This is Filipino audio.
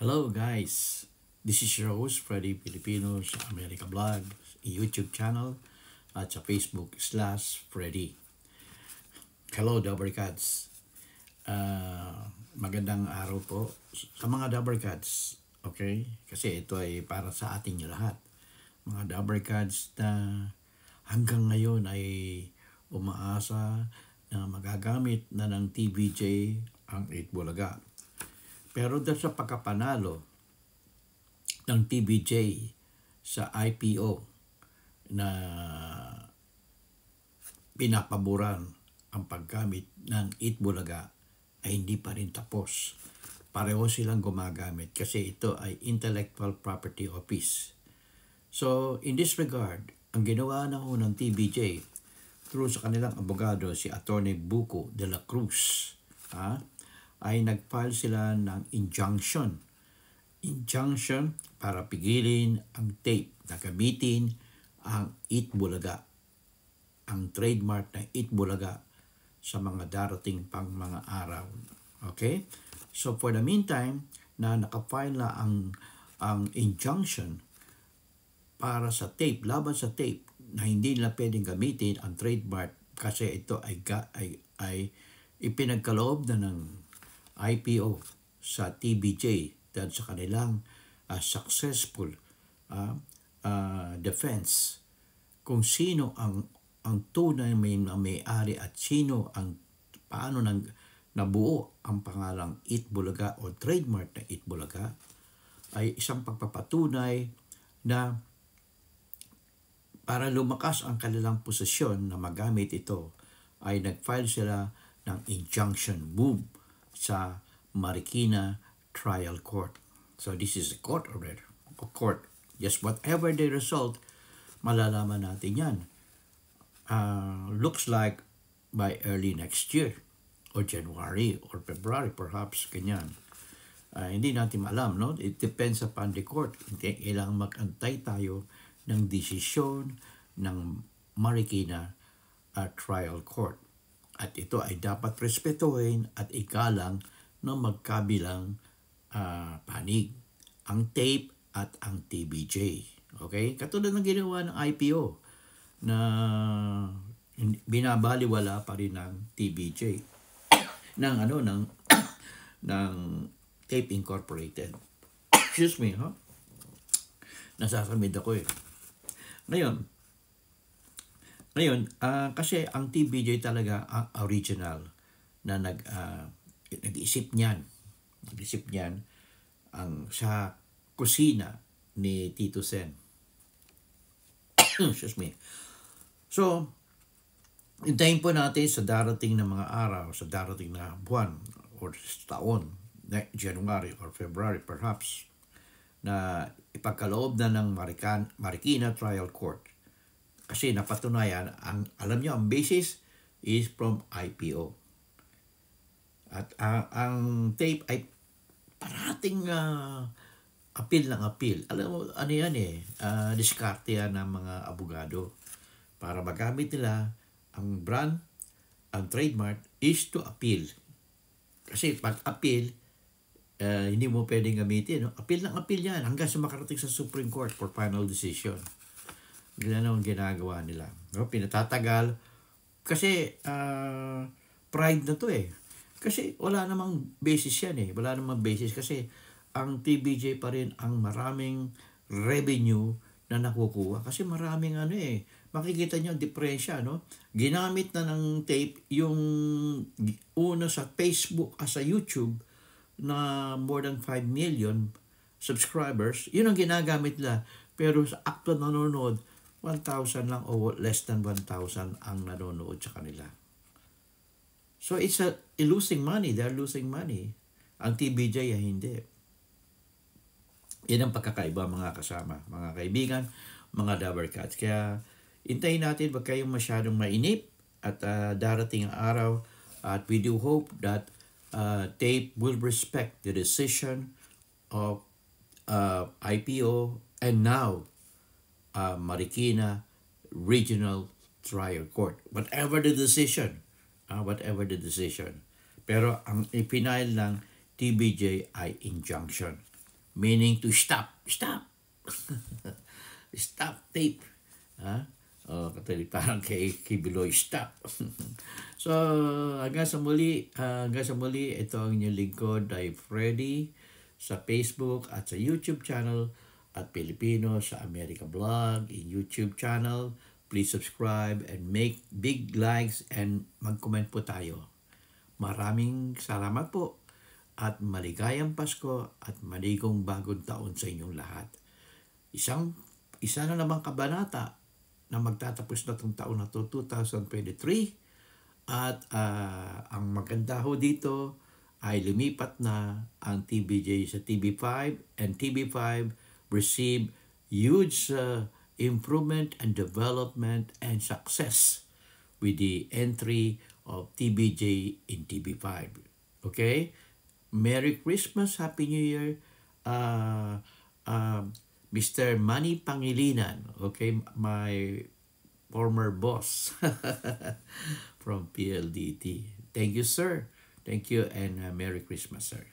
Hello guys, this is your host Freddy Filipino sa America Vlog, YouTube channel at sa Facebook/Freddy. Hello Dabber Cats. Magandang araw po sa mga Dabber Cats. Okay? Kasi ito ay para sa ating lahat. Mga Dabber Cats na hanggang ngayon ay umaasa na magagamit na ng TVJ ang 8 Bulaga. Pero dahil sa pagkapanalo ng TVJ sa IPO na pinapaboran ang paggamit ng Itbulaga ay hindi pa rin tapos. Pareho silang gumagamit kasi ito ay Intellectual Property Office. So in this regard, ang ginawa ng unang TVJ through sa kanilang abogado si Attorney Buko de la Cruz, ay nag-file sila ng injunction para pigilin ang tape na gamitin ang Itbulaga, ang trademark na Itbulaga sa mga darating pang mga araw. Okay? So for the meantime, na naka-file na ang injunction para sa tape, laban sa tape, na hindi nila pwedeng gamitin ang trademark kasi ito ay ipinagkaloob na ng IPO sa TVJ dahil sa kanilang successful defense kung sino ang tunay na may-ari at sino ang paano nabuo ang pangalang Itbulaga o trademark na Itbulaga ay isang pagpapatunay na para lumakas ang kanilang posisyon na magamit ito ay nag-file sila ng injunction move sa Marikina Trial Court. So this is a court order. Just whatever the result, malalaman natin yan. Looks like by early next year or January or February perhaps, ganyan. Hindi natin alam, no? It depends upon the court. Kailangan mag-antay tayo ng desisyon ng Marikina Trial Court. At ito ay dapat respetuhin at ikalang ng magkabilang panig, ang tape at ang TVJ. Okay? Katulad ng ginawa ng IPO na binabaliwala pa rin ng TVJ ng ng Tape Incorporated. Excuse me, huh? Nasasamid ako eh. Ngayon, kasi ang TVJ talaga ang original na nag-isip niyan ang sa kusina ni Tito Sen. Excuse me. So, hintayin po natin sa darating na mga araw, sa darating na buwan or taon, January or February perhaps, na ipagkaloob na ng Marikina Trial Court. Kasi napatunayan, alam nyo, ang basis is from IPO. At ang tape ay parating appeal ng appeal. Alam mo, ano yan diskarte yan ng mga abogado. Para magamit nila ang brand, ang trademark is to appeal. Kasi pag appeal, hindi mo pwedeng gamitin. No? Appeal ng appeal yan hanggang sa makarating sa Supreme Court for final decision. Ganyan ang ginagawa nila. No? Pinatatagal. Kasi pride na to eh. Kasi wala namang basis yan eh. Wala namang basis kasi ang TVJ pa rin ang maraming revenue na nakukuha. Kasi maraming makikita nyo ang diferensya, no? Ginamit na ng tape yung una sa Facebook at sa YouTube na more than 5 million subscribers. Yun ang ginagamit nila. Pero sa actual nanonood, 1,000 lang o less than 1,000 ang nanonood sa kanila. So it's losing money. They're losing money. Ang TVJ ay hindi. Yan ang pagkakaiba mga kasama, mga kaibigan, mga Dabber Cats. Kaya hintayin natin, wag kayong masyadong mainip at darating ang araw at we do hope that tape will respect the decision of IPO and now Marikina Regional Trial Court. Whatever the decision. Pero ang ipinail ng TVJ ay injunction. meaning to stop. Stop! Stop tape. Ha? Katulad parang kay Beloy, stop. So, hanggang sa muli, ito ang inyong lingkod ay Freddy sa Facebook at sa YouTube channel at Pilipino sa America Blog in YouTube channel. Please subscribe and make big likes and mag-comment po tayo. Maraming salamat po at maligayang Pasko at maligong bagong taon sa inyong lahat. Isa na namang kabanata na magtatapos na itong taon na to, 2023. At ang maganda ho dito ay lumipat na ang TBJ sa TV5, and TV5 received huge improvement and development and success with the entry of TBJ in TV5. Okay? Merry Christmas, Happy New Year, Mr. Manny Pangilinan, okay, my former boss from PLDT. Thank you, sir. Thank you, and Merry Christmas, sir.